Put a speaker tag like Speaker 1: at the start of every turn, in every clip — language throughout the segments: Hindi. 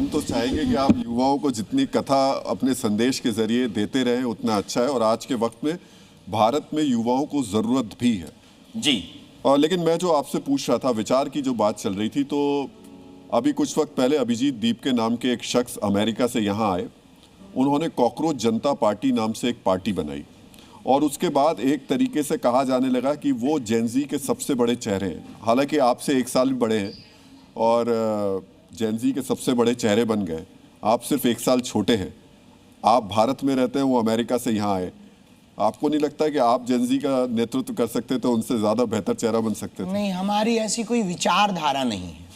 Speaker 1: हम तो चाहेंगे कि आप युवाओं को जितनी कथा अपने संदेश के जरिए देते रहें उतना अच्छा है, और आज के वक्त में भारत में युवाओं को जरूरत भी है
Speaker 2: जी।
Speaker 1: लेकिन मैं जो आपसे पूछ रहा था, विचार की जो बात चल रही थी, तो अभी कुछ वक्त पहले अभिजीत दीप के नाम के एक शख्स अमेरिका से यहाँ आए। उन्होंने कॉकरोच जनता पार्टी नाम से एक पार्टी बनाई, और उसके बाद एक तरीके से कहा जाने लगा कि वो जेनजी के सबसे बड़े चेहरे हैं। हालांकि आपसे 1 साल भी बड़े हैं और जेनजी के सबसे बड़े चेहरे बन गए। आप सिर्फ 1 साल छोटे हैं, आप भारत में रहते हैं, वो अमेरिका से यहाँ आए। आपको नहीं लगता कि आप जेनजी का नेतृत्व कर सकते तो उनसे ज़्यादा बेहतर चेहरा बन सकते थे?
Speaker 2: नहीं, हमारी ऐसी कोई विचारधारा नहीं है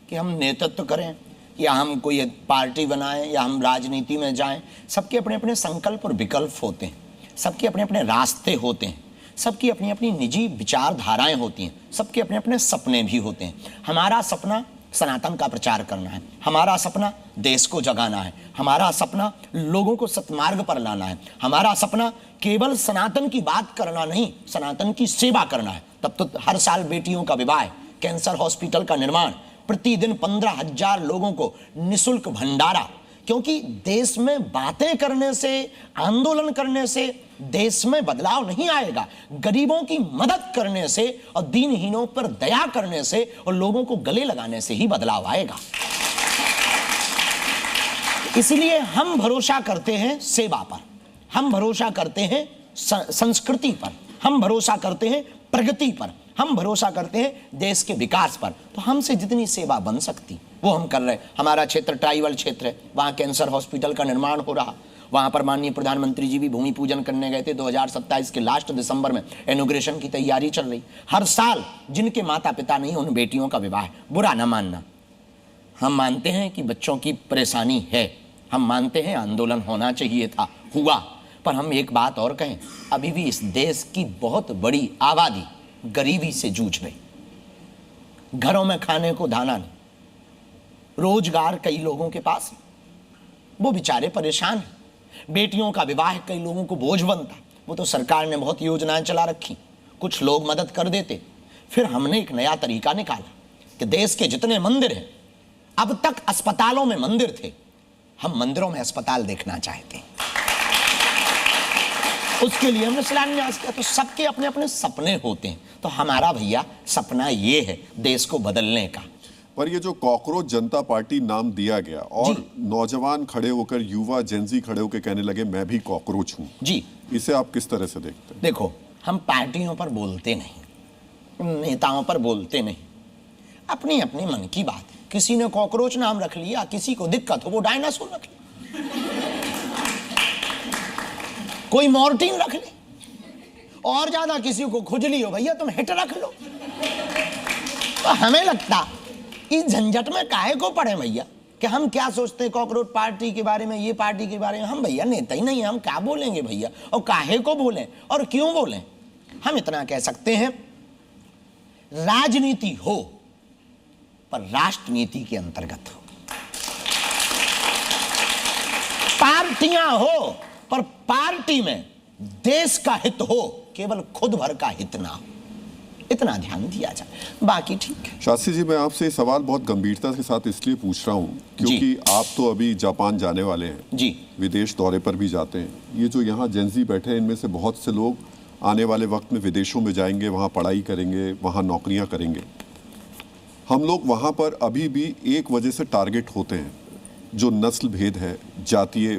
Speaker 2: कि हम नेतृत्व करें या हम कोई पार्टी बनाएं या हम राजनीति में जाएं। सबके अपने अपने संकल्प और विकल्प होते हैं, सबके अपने अपने रास्ते होते हैं, सबकी अपनी अपनी निजी विचारधाराएं होती हैं, सबके अपने अपने सपने भी होते हैं। हमारा सपना सनातन का प्रचार करना है, हमारा सपना देश को जगाना है, हमारा सपना लोगों को सत्मार्ग पर लाना है, हमारा सपना केवल सनातन की बात करना नहीं, सनातन की सेवा करना है। तब तो हर साल बेटियों का विवाह, कैंसर हॉस्पिटल का निर्माण, प्रतिदिन 15,000 लोगों को निःशुल्क भंडारा। क्योंकि देश में बातें करने से, आंदोलन करने से देश में बदलाव नहीं आएगा। गरीबों की मदद करने से और दीनहीनों पर दया करने से और लोगों को गले लगाने से ही बदलाव आएगा। इसलिए हम भरोसा करते हैं सेवा पर, हम भरोसा करते हैं संस्कृति पर, हम भरोसा करते हैं प्रगति पर, हम भरोसा करते हैं देश के विकास पर। तो हमसे जितनी सेवा बन सकती वो हम कर रहे हैं। हमारा क्षेत्र ट्राइबल क्षेत्र है, वहाँ कैंसर हॉस्पिटल का निर्माण हो रहा, वहाँ पर माननीय प्रधानमंत्री जी भी भूमि पूजन करने गए थे। 2027 के लास्ट दिसंबर में इनॉग्रेशन की तैयारी चल रही। हर साल जिनके माता पिता नहीं, उन बेटियों का विवाह। बुरा ना मानना, हम मानते हैं कि बच्चों की परेशानी है, हम मानते हैं आंदोलन होना चाहिए था, हुआ। पर हम एक बात और कहें, अभी भी इस देश की बहुत बड़ी आबादी गरीबी से जूझ रही, घरों में खाने को दाना नहीं, रोजगार कई लोगों के पास, वो बेचारे परेशान हैं। बेटियों का विवाह कई लोगों को बोझ बनता। वो तो सरकार ने बहुत योजनाएं चला रखी, कुछ लोग मदद कर देते। फिर हमने एक नया तरीका निकाला कि देश के जितने मंदिर हैं, अब तक अस्पतालों में मंदिर थे, हम मंदिरों में अस्पताल देखना चाहते हैं। उसके लिए हमने शिलान्यास किया। तो सबके अपने अपने सपने होते हैं, तो हमारा भैया सपना ये है देश को बदलने का।
Speaker 1: पर ये जो कॉकरोच जनता पार्टी नाम दिया गया और नौजवान खड़े होकर, युवा जेनजी खड़े होकर कहने लगे मैं भी कॉकरोच हूं जी, इसे आप किस तरह से देखते हैं?
Speaker 2: देखो, हम पार्टियों पर बोलते नहीं, नेताओं पर बोलते नहीं, अपनी अपनी मन की बात है। किसी ने कॉकरोच नाम रख लिया, किसी को दिक्कत हो वो डायनासोर रख ले, कोई मॉर्टिन रख ले, और ज्यादा किसी को खुजली हो भैया तुम हिट रख लो। तो हमें लगता इस झंझट में काहे को पड़े भैया, कि हम क्या सोचते हैं कॉकरोच पार्टी के बारे में, ये पार्टी के बारे में। हम भैया नेता ही नहीं है, हम क्या बोलेंगे भैया, और काहे को बोलें और क्यों बोलें। हम इतना कह सकते हैं, राजनीति हो पर राष्ट्रनीति के अंतर्गत हो, पार्टियां हो पर पार्टी में देश का हित हो, केवल खुद भर का हित ना हो। इतना ध्यान दिया जाए, बाकी ठीक है।
Speaker 1: शास्त्री जी, मैं आपसे ये सवाल बहुत गंभीरता के साथ इसलिए पूछ रहा हूँ क्योंकि आप तो अभी जापान जाने वाले हैं
Speaker 2: जी,
Speaker 1: विदेश दौरे पर भी जाते हैं। ये जो यहाँ जेनजी बैठे हैं, इनमें से बहुत से लोग आने वाले वक्त में विदेशों में जाएंगे, वहाँ पढ़ाई करेंगे, वहाँ नौकरियाँ करेंगे। हम लोग वहाँ पर अभी भी एक वजह से टारगेट होते हैं, जो नस्ल भेद है, जातीय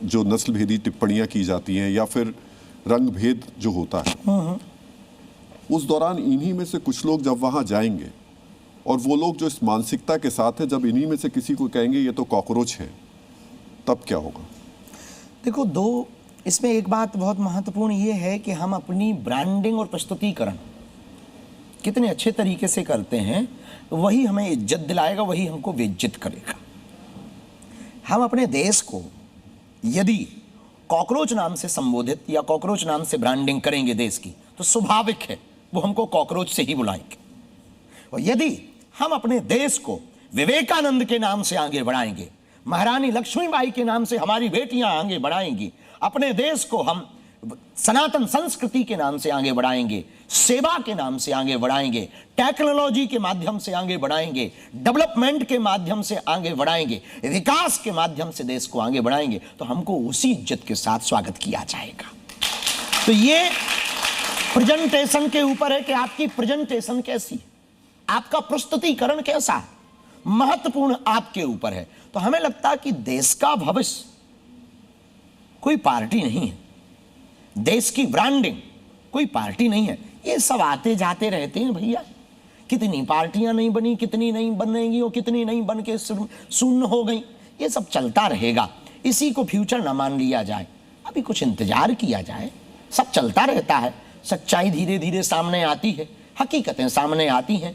Speaker 1: जो नस्ल भेदी टिप्पणियाँ की जाती हैं या फिर रंग भेद जो होता है। उस दौरान इन्हीं में से कुछ लोग जब वहाँ जाएंगे और वो लोग जो इस मानसिकता के साथ है, जब इन्हीं में से किसी को कहेंगे ये तो कॉकरोच है, तब क्या होगा?
Speaker 2: देखो, दो इसमें एक बात बहुत महत्वपूर्ण ये है कि हम अपनी ब्रांडिंग और प्रस्तुतिकरण कितने अच्छे तरीके से करते हैं, वही हमें इज्जत दिलाएगा, वही हमको बेइज्जत करेगा। हम अपने देश को यदि कॉकरोच नाम से संबोधित या कॉकरोच नाम से ब्रांडिंग करेंगे देश की, तो स्वाभाविक है वो हमको कॉकरोच से ही बुलाएंगे। और यदि हम अपने देश को विवेकानंद के नाम से आगे बढ़ाएंगे, महारानी लक्ष्मीबाई के नाम से हमारी बेटियां आगे बढ़ाएंगी, अपने देश को हम सनातन संस्कृति के नाम से आगे बढ़ाएंगे, सेवा के नाम से आगे बढ़ाएंगे, टेक्नोलॉजी के माध्यम से आगे बढ़ाएंगे, डेवलपमेंट के माध्यम से आगे बढ़ाएंगे, विकास के माध्यम से देश को आगे बढ़ाएंगे, तो हमको उसी इज्जत के साथ स्वागत किया जाएगा। तो ये प्रेजेंटेशन के ऊपर है कि आपकी प्रेजेंटेशन कैसी है, आपका प्रस्तुतिकरण कैसा है, महत्वपूर्ण आपके ऊपर है। तो हमें लगता है कि देश का भविष्य कोई पार्टी नहीं है, देश की ब्रांडिंग कोई पार्टी नहीं है। ये सब आते जाते रहते हैं भैया, कितनी पार्टियां नहीं बनी, कितनी नहीं बनेंगी और कितनी नहीं बन के शून्य हो गई, ये सब चलता रहेगा। इसी को फ्यूचर ना मान लिया जाए, अभी कुछ इंतजार किया जाए, सब चलता रहता है। सच्चाई धीरे धीरे सामने आती है, हकीकतें सामने आती हैं।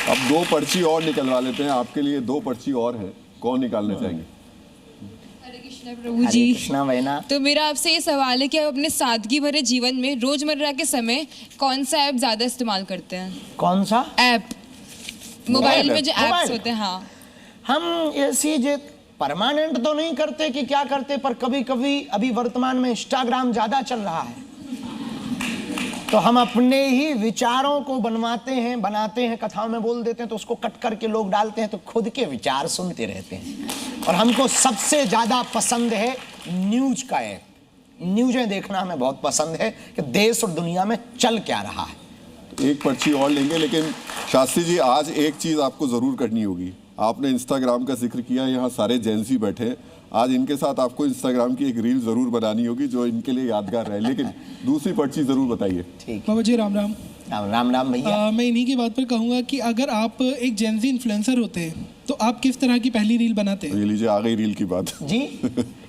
Speaker 1: अब 2 पर्ची और निकलवा लेते हैं, आपके लिए 2 पर्ची और है, कौन निकालना चाहेंगे?
Speaker 3: हरे कृष्णा प्रभु जी।
Speaker 2: कृष्णा वैना।
Speaker 3: तो मेरा आपसे ये सवाल है कि आप अपने सादगी भरे जीवन में रोजमर्रा के समय कौन सा ऐप ज्यादा इस्तेमाल करते हैं?
Speaker 2: कौन सा
Speaker 3: ऐप? मोबाइल में जो
Speaker 2: मोबाइल?
Speaker 3: ऐप्स होते हैं। हाँ,
Speaker 2: हम ऐसी जो परमानेंट तो नहीं करते कि क्या करते, पर कभी कभी अभी वर्तमान में इंस्टाग्राम ज्यादा चल रहा है, तो हम अपने ही विचारों को बनाते हैं, कथाओं में बोल देते हैं, तो उसको कट करके लोग डालते हैं, तो खुद के विचार सुनते रहते हैं। और हमको सबसे ज्यादा पसंद है न्यूज का ऐप। न्यूज़ें देखना हमें बहुत पसंद है कि देश और दुनिया में चल क्या रहा है।
Speaker 1: एक पर्ची और लेंगे, लेकिन शास्त्री जी आज एक चीज आपको जरूर करनी होगी। आपने इंस्टाग्राम का जिक्र किया, यहाँ सारे जेंजी बैठे हैं, आज इनके साथ आपको इंस्टाग्राम की एक रील जरूर बनानी होगी जो इनके लिए यादगार रहे। लेकिन दूसरी पर्ची जरूर बताइए।
Speaker 2: ठीक,
Speaker 4: बाबा जी राम राम।
Speaker 2: राम भैया।
Speaker 4: मैं इन्हीं की बात पर कहूँगा कि अगर आप एक जेंजी इन्फ्लुएंसर होते हैं तो आप किस तरह की पहली रील बनाते हैं?
Speaker 1: ये लीजिए, आ गई रील की बात
Speaker 2: जी।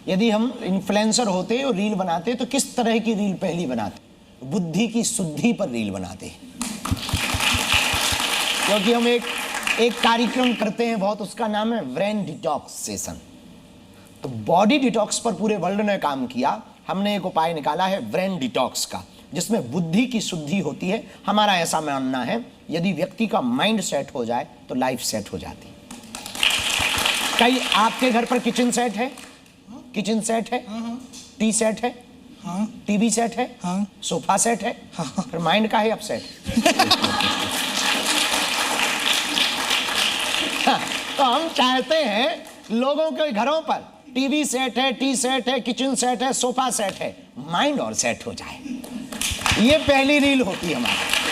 Speaker 2: यदि हम इन्फ्लुएंसर होते और रील बनाते तो किस तरह की रील पहली बनाते? बुद्धि की शुद्धि पर रील बनाते, क्योंकि हम एक कार्यक्रम करते हैं बहुत, उसका नाम है ब्रेन डिटॉक्स सेशन। तो बॉडी डिटॉक्स पर पूरे वर्ल्ड ने काम किया, हमने एक उपाय निकाला है ब्रेन डिटॉक्स का, जिसमें बुद्धि की शुद्धि होती है। हमारा ऐसा मानना है यदि व्यक्ति का माइंड सेट हो जाए तो लाइफ सेट हो जाती है। कई आपके घर पर किचन सेट है? किचन सेट है, टी सेट है,
Speaker 4: हाँ,
Speaker 2: टीवी सेट है,
Speaker 4: हाँ,
Speaker 2: सोफा सेट है,
Speaker 4: हाँ।
Speaker 2: फिर माइंड का है अपसेट। तो हम चाहते हैं लोगों के घरों पर टीवी सेट है, टी सेट है, किचन सेट है, सोफा सेट है, माइंड और सेट हो जाए। ये पहली रील होती है हमारी।